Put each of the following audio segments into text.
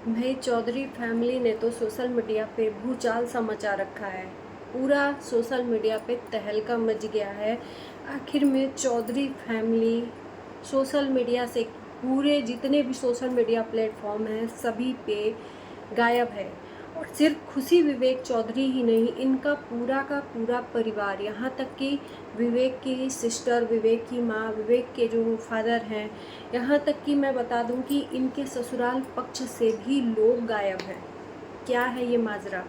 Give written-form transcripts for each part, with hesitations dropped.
भाई चौधरी फैमिली ने तो सोशल मीडिया पे भूचाल सा मचा रखा है। पूरा सोशल मीडिया पे तहलका मच गया है। आखिर में चौधरी फैमिली सोशल मीडिया से, पूरे जितने भी सोशल मीडिया प्लेटफॉर्म हैं सभी पे गायब है। और सिर्फ खुशी विवेक चौधरी ही नहीं, इनका पूरा का पूरा परिवार, यहाँ तक कि विवेक की सिस्टर, विवेक की माँ, विवेक के जो फादर हैं, यहाँ तक कि मैं बता दूं कि इनके ससुराल पक्ष से भी लोग गायब हैं। क्या है ये माजरा?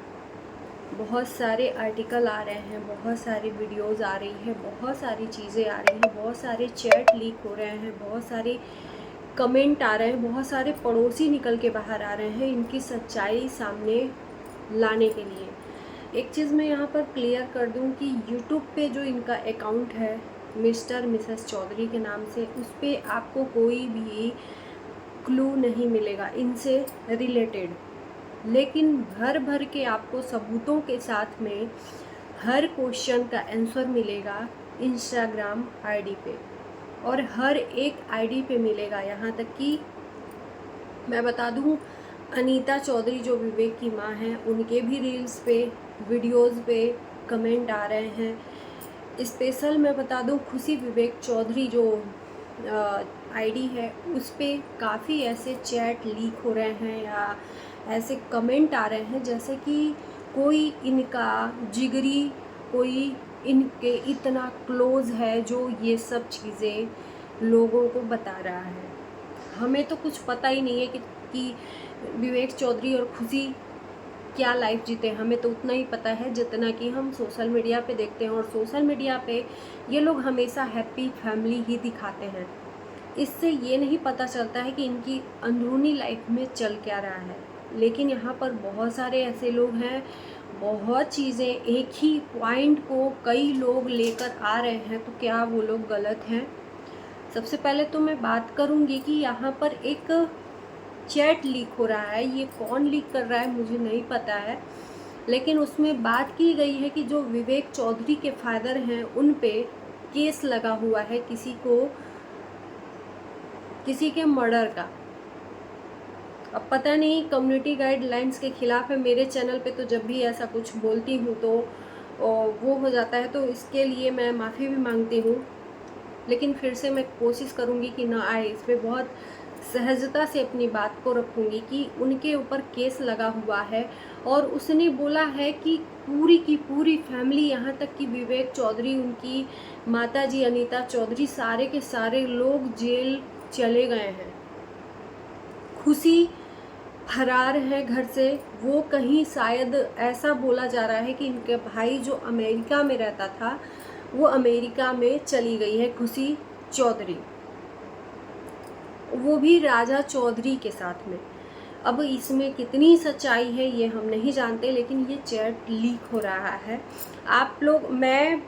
बहुत सारे आर्टिकल आ रहे हैं, बहुत सारी वीडियोस आ रही है, बहुत सारी चीज़ें आ रही हैं, बहुत सारे चैट लीक हो रहे हैं, बहुत सारे कमेंट आ रहे हैं, बहुत सारे पड़ोसी निकल के बाहर आ रहे हैं इनकी सच्चाई सामने लाने के लिए। एक चीज़ मैं यहाँ पर क्लियर कर दूँ कि यूट्यूब पे जो इनका अकाउंट है मिस्टर मिसेस चौधरी के नाम से, उस पर आपको कोई भी क्लू नहीं मिलेगा इनसे रिलेटेड, लेकिन भर भर के आपको सबूतों के साथ में हर क्वेश्चन का आंसर मिलेगा इंस्टाग्राम आईडी पे, और हर एक आईडी पे मिलेगा। यहाँ तक कि मैं बता दूँ, अनीता चौधरी जो विवेक की माँ हैं, उनके भी रील्स पे, वीडियोस पे कमेंट आ रहे हैं। स्पेशल मैं बता दूँ, खुशी विवेक चौधरी जो आईडी है उस पे काफ़ी ऐसे चैट लीक हो रहे हैं या ऐसे कमेंट आ रहे हैं जैसे कि कोई इनका जिगरी, कोई इनके इतना क्लोज है जो ये सब चीज़ें लोगों को बता रहा है। हमें तो कुछ पता ही नहीं है कि विवेक चौधरी और खुशी क्या लाइफ जीते। हमें तो उतना ही पता है जितना कि हम सोशल मीडिया पे देखते हैं, और सोशल मीडिया पे ये लोग हमेशा हैप्पी फैमिली ही दिखाते हैं। इससे ये नहीं पता चलता है कि इनकी अंदरूनी लाइफ में चल क्या रहा है। लेकिन यहाँ पर बहुत सारे ऐसे लोग हैं, बहुत चीज़ें, एक ही पॉइंट को कई लोग लेकर आ रहे हैं, तो क्या वो लोग गलत हैं? सबसे पहले तो मैं बात करूँगी कि यहाँ पर एक चैट लीक हो रहा है। ये कौन लीक कर रहा है मुझे नहीं पता है, लेकिन उसमें बात की गई है कि जो विवेक चौधरी के फादर हैं उन पे केस लगा हुआ है किसी के मर्डर का। अब पता नहीं कम्युनिटी गाइडलाइंस के खिलाफ है। मेरे चैनल पे तो जब भी ऐसा कुछ बोलती हूँ तो वो हो जाता है, तो इसके लिए मैं माफ़ी भी मांगती हूँ। लेकिन फिर से मैं कोशिश करूँगी कि ना आए, इस पर बहुत सहजता से अपनी बात को रखूँगी कि उनके ऊपर केस लगा हुआ है। और उसने बोला है कि पूरी की पूरी फैमिली, यहाँ तक कि विवेक चौधरी, उनकी माताजी अनीता चौधरी, सारे के सारे लोग जेल चले गए हैं। खुशी फरार है घर से। वो कहीं, शायद ऐसा बोला जा रहा है कि इनके भाई जो अमेरिका में रहता था वो अमेरिका में चली गई है खुशी चौधरी, वो भी राजा चौधरी के साथ में। अब इसमें कितनी सच्चाई है ये हम नहीं जानते, लेकिन ये चैट लीक हो रहा है। आप लोग, मैं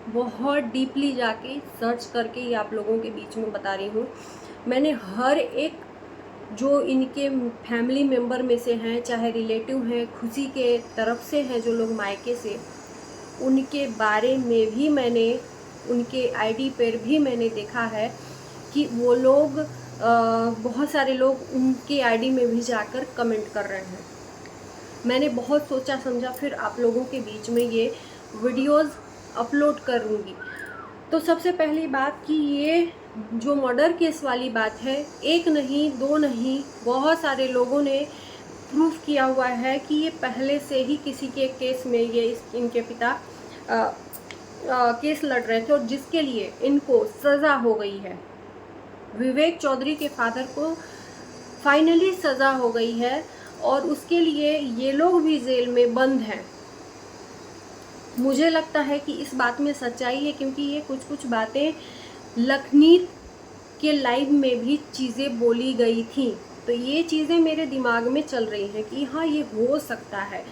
बहुत डीपली जाके सर्च करके ये आप लोगों के बीच में बता रही हूँ। मैंने हर एक जो इनके फैमिली मेम्बर में से हैं, चाहे रिलेटिव हैं, खुशी के तरफ से हैं जो लोग मायके से, उनके बारे में भी मैंने, उनके आईडी पर भी मैंने देखा है कि वो लोग, बहुत सारे लोग उनके आईडी में भी जाकर कमेंट कर रहे हैं। मैंने बहुत सोचा समझा, फिर आप लोगों के बीच में ये वीडियोस अपलोड करूँगी। तो सबसे पहली बात कि ये जो मर्डर केस वाली बात है, एक नहीं दो नहीं, बहुत सारे लोगों ने प्रूफ किया हुआ है कि ये पहले से ही किसी के केस में इनके पिता केस लड़ रहे थे, और जिसके लिए इनको सज़ा हो गई है। विवेक चौधरी के फादर को फाइनली सज़ा हो गई है, और उसके लिए ये लोग भी जेल में बंद हैं। मुझे लगता है कि इस बात में सच्चाई है, क्योंकि ये कुछ बातें लखनीत के लाइव में भी चीज़ें बोली गई थी, तो ये चीज़ें मेरे दिमाग में चल रही हैं कि हाँ ये हो सकता है।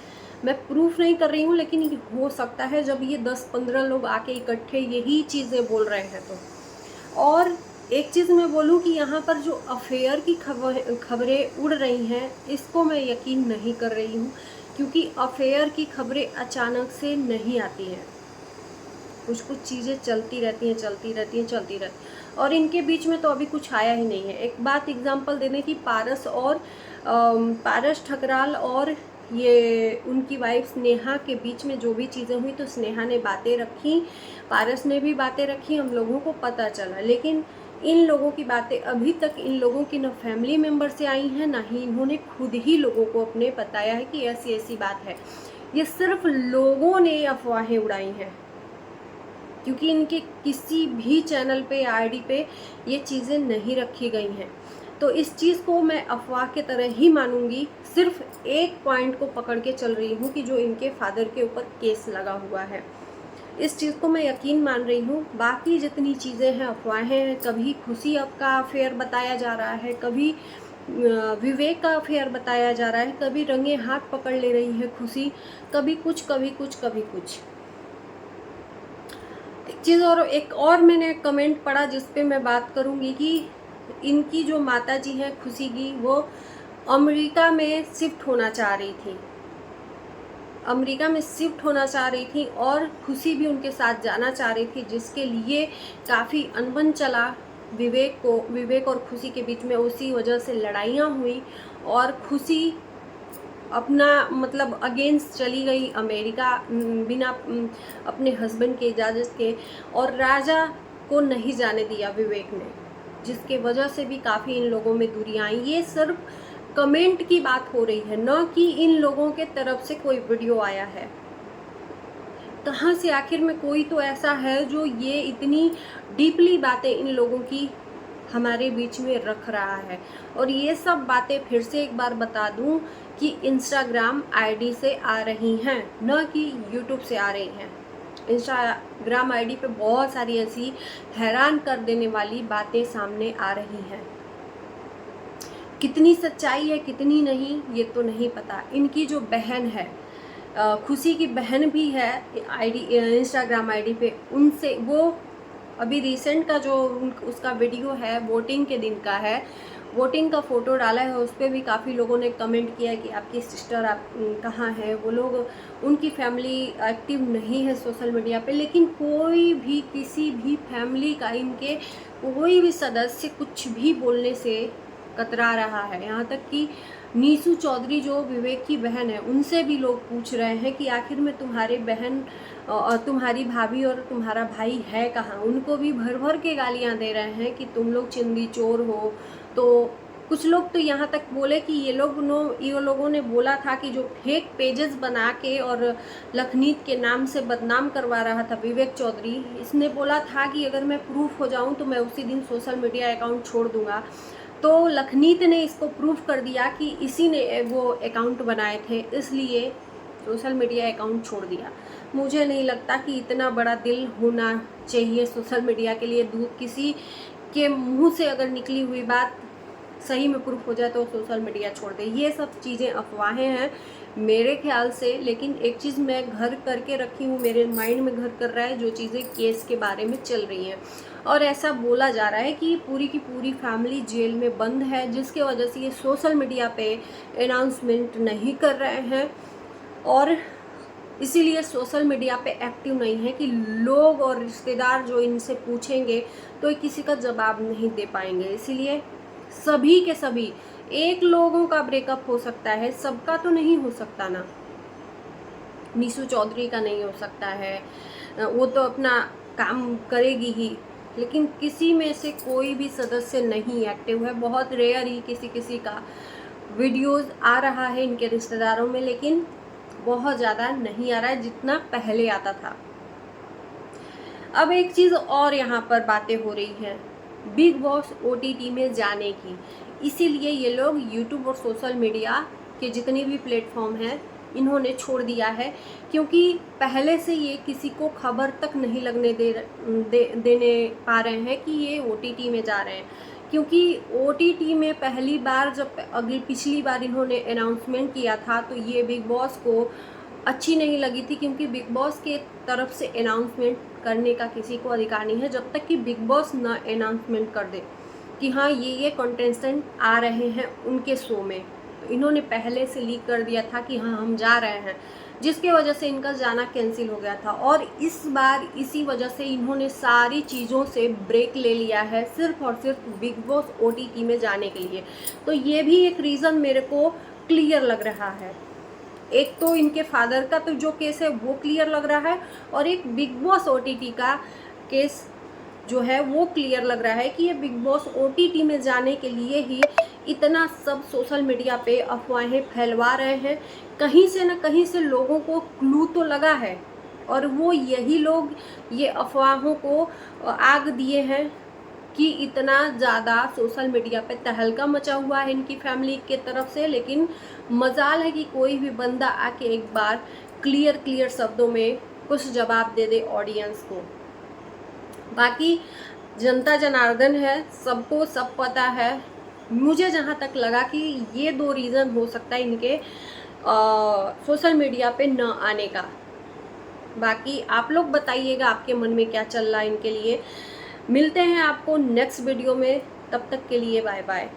मैं प्रूफ नहीं कर रही हूँ, लेकिन ये हो सकता है जब ये 10-15 लोग आके इकट्ठे यही चीज़ें बोल रहे हैं तो। और एक चीज़ मैं बोलूँ कि यहाँ पर जो अफेयर की खबरें उड़ रही हैं, इसको मैं यकीन नहीं कर रही हूँ, क्योंकि अफेयर की खबरें अचानक से नहीं आती हैं। कुछ चीज़ें चलती रहती हैं, और इनके बीच में तो अभी कुछ आया ही नहीं है। एक बात एग्जांपल देने की, पारस और पारस ठकराल और ये उनकी वाइफ स्नेहा के बीच में जो भी चीज़ें हुई, तो स्नेहा ने बातें रखी, पारस ने भी बातें रखी, हम लोगों को पता चला। लेकिन इन लोगों की बातें अभी तक इन लोगों की न फैमिली मेम्बर से आई हैं, ना ही इन्होंने खुद ही लोगों को अपने बताया है कि ऐसी ऐसी बात है। ये सिर्फ लोगों ने अफवाहें उड़ाई हैं, क्योंकि इनके किसी भी चैनल पे या आईडी पे ये चीज़ें नहीं रखी गई हैं। तो इस चीज़ को मैं अफवाह के तरह ही मानूंगी। सिर्फ एक पॉइंट को पकड़ के चल रही हूँ कि जो इनके फादर के ऊपर केस लगा हुआ है, इस चीज़ को मैं यकीन मान रही हूँ। बाकी जितनी चीज़ें हैं अफवाहें हैं। कभी खुशी का अफेयर बताया जा रहा है, कभी विवेक का अफेयर बताया जा रहा है, कभी रंगे हाथ पकड़ ले रही है खुशी, कभी कुछ कभी कुछ कभी कुछ। एक चीज़ एक और मैंने कमेंट पढ़ा जिस पे मैं बात करूँगी कि इनकी जो माता जी हैं खुशी की, वो अमेरिका में शिफ्ट होना चाह रही थी, अमेरिका में शिफ्ट होना चाह रही थी और खुशी भी उनके साथ जाना चाह रही थी, जिसके लिए काफ़ी अनबन चला विवेक और खुशी के बीच में। उसी वजह से लड़ाइयाँ हुई और खुशी अपना मतलब अगेंस्ट चली गई अमेरिका बिना अपने हस्बैंड के इजाज़त के, और राजा को नहीं जाने दिया विवेक ने, जिसके वजह से भी काफ़ी इन लोगों में दूरियां आई। ये सिर्फ कमेंट की बात हो रही है, न कि इन लोगों के तरफ से कोई वीडियो आया है। कहाँ से आखिर में कोई तो ऐसा है जो ये इतनी डीपली बातें इन लोगों की हमारे बीच में रख रहा है। और ये सब बातें फिर से एक बार बता दूं कि इंस्टाग्राम आईडी से आ रही हैं, न कि यूट्यूब से आ रही हैं। इंस्टाग्राम आईडी पे बहुत सारी ऐसी हैरान कर देने वाली बातें सामने आ रही हैं। कितनी सच्चाई है कितनी नहीं ये तो नहीं पता। इनकी जो बहन है, खुशी की बहन भी है आईडी इंस्टाग्राम आईडी पे, उनसे वो अभी रिसेंट का जो उसका वीडियो है वोटिंग के दिन का है, वोटिंग का फ़ोटो डाला है। उस पर भी काफ़ी लोगों ने कमेंट किया कि आपकी सिस्टर आप कहाँ है। वो लोग, उनकी फैमिली एक्टिव नहीं है सोशल मीडिया पे, लेकिन कोई भी किसी भी फैमिली का, इनके कोई भी सदस्य कुछ भी बोलने से कतरा रहा है। यहाँ तक कि नीसू चौधरी जो विवेक की बहन है, उनसे भी लोग पूछ रहे हैं कि आखिर में तुम्हारी बहन और तुम्हारी भाभी और तुम्हारा भाई है कहाँ। उनको भी भर भर के गालियाँ दे रहे हैं कि तुम लोग चिंदी चोर हो। तो कुछ लोग तो यहाँ तक बोले कि ये लोगों ने बोला था कि जो फेक पेजेस बना के और लखनीत के नाम से बदनाम करवा रहा था विवेक चौधरी, इसने बोला था कि अगर मैं प्रूफ हो जाऊँ तो मैं उसी दिन सोशल मीडिया अकाउंट छोड़ दूँगा। तो लखनीत ने इसको प्रूफ कर दिया कि इसी ने वो अकाउंट बनाए थे, इसलिए सोशल मीडिया अकाउंट छोड़ दिया। मुझे नहीं लगता कि इतना बड़ा दिल होना चाहिए सोशल मीडिया के लिए। किसी के मुंह से अगर निकली हुई बात सही में प्रूफ हो जाए तो सोशल मीडिया छोड़ दे। ये सब चीज़ें अफवाहें हैं मेरे ख्याल से। लेकिन एक चीज़ मैं घर करके रखी हूँ, मेरे माइंड में घर कर रहा है जो चीज़ें केस के बारे में चल रही हैं। और ऐसा बोला जा रहा है कि पूरी की पूरी फैमिली जेल में बंद है, जिसके वजह से ये सोशल मीडिया पे अनाउंसमेंट नहीं कर रहे हैं और इसीलिए सोशल मीडिया पे एक्टिव नहीं है कि लोग और रिश्तेदार जो इनसे पूछेंगे तो किसी का जवाब नहीं दे पाएंगे। इसीलिए सभी के सभी, एक लोगों का ब्रेकअप हो सकता है, सबका तो नहीं हो सकता ना। नीसू चौधरी का नहीं हो सकता है, वो तो अपना काम करेगी ही, लेकिन किसी में से कोई भी सदस्य नहीं एक्टिव है। बहुत रेयर ही किसी का वीडियोस आ रहा है इनके रिश्तेदारों में, लेकिन बहुत ज़्यादा नहीं आ रहा है जितना पहले आता था। अब एक चीज़ और यहाँ पर बातें हो रही हैं बिग बॉस OTT में जाने की। इसीलिए ये लोग यूट्यूब और सोशल मीडिया के जितने भी प्लेटफॉर्म हैं इन्होंने छोड़ दिया है, क्योंकि पहले से ये किसी को खबर तक नहीं लगने देने पा रहे हैं कि ये OTT में जा रहे हैं। क्योंकि OTT में पहली बार जब पिछली बार इन्होंने अनाउंसमेंट किया था तो ये बिग बॉस को अच्छी नहीं लगी थी, क्योंकि बिग बॉस के तरफ से अनाउंसमेंट करने का किसी को अधिकार नहीं है जब तक कि बिग बॉस न अनाउंसमेंट कर दे कि हाँ ये कंटेस्टेंट आ रहे हैं उनके शो में। इन्होंने पहले से लीक कर दिया था कि हाँ हम जा रहे हैं, जिसकी वजह से इनका जाना कैंसिल हो गया था। और इस बार इसी वजह से इन्होंने सारी चीज़ों से ब्रेक ले लिया है, सिर्फ और सिर्फ बिग बॉस OTT में जाने के लिए। तो ये भी एक रीज़न मेरे को क्लियर लग रहा है। एक तो इनके फादर का तो जो केस है वो क्लियर लग रहा है, और एक बिग बॉस OTT का केस जो है वो क्लियर लग रहा है कि ये बिग बॉस OTT में जाने के लिए ही इतना सब सोशल मीडिया पे अफवाहें फैलवा रहे हैं। कहीं से न कहीं से लोगों को क्लू तो लगा है, और वो यही लोग ये अफवाहों को आग दिए हैं कि इतना ज़्यादा सोशल मीडिया पे तहलका मचा हुआ है इनकी फैमिली के तरफ से। लेकिन मजाल है कि कोई भी बंदा आके एक बार क्लियर शब्दों में कुछ जवाब दे दे ऑडियंस को। बाकी जनता जनार्दन है, सबको सब पता है। मुझे जहाँ तक लगा कि ये 2 रीज़न हो सकता है इनके सोशल मीडिया पे न आने का। बाकी आप लोग बताइएगा आपके मन में क्या चल रहा है इनके लिए। मिलते हैं आपको नेक्स्ट वीडियो में, तब तक के लिए बाय बाय।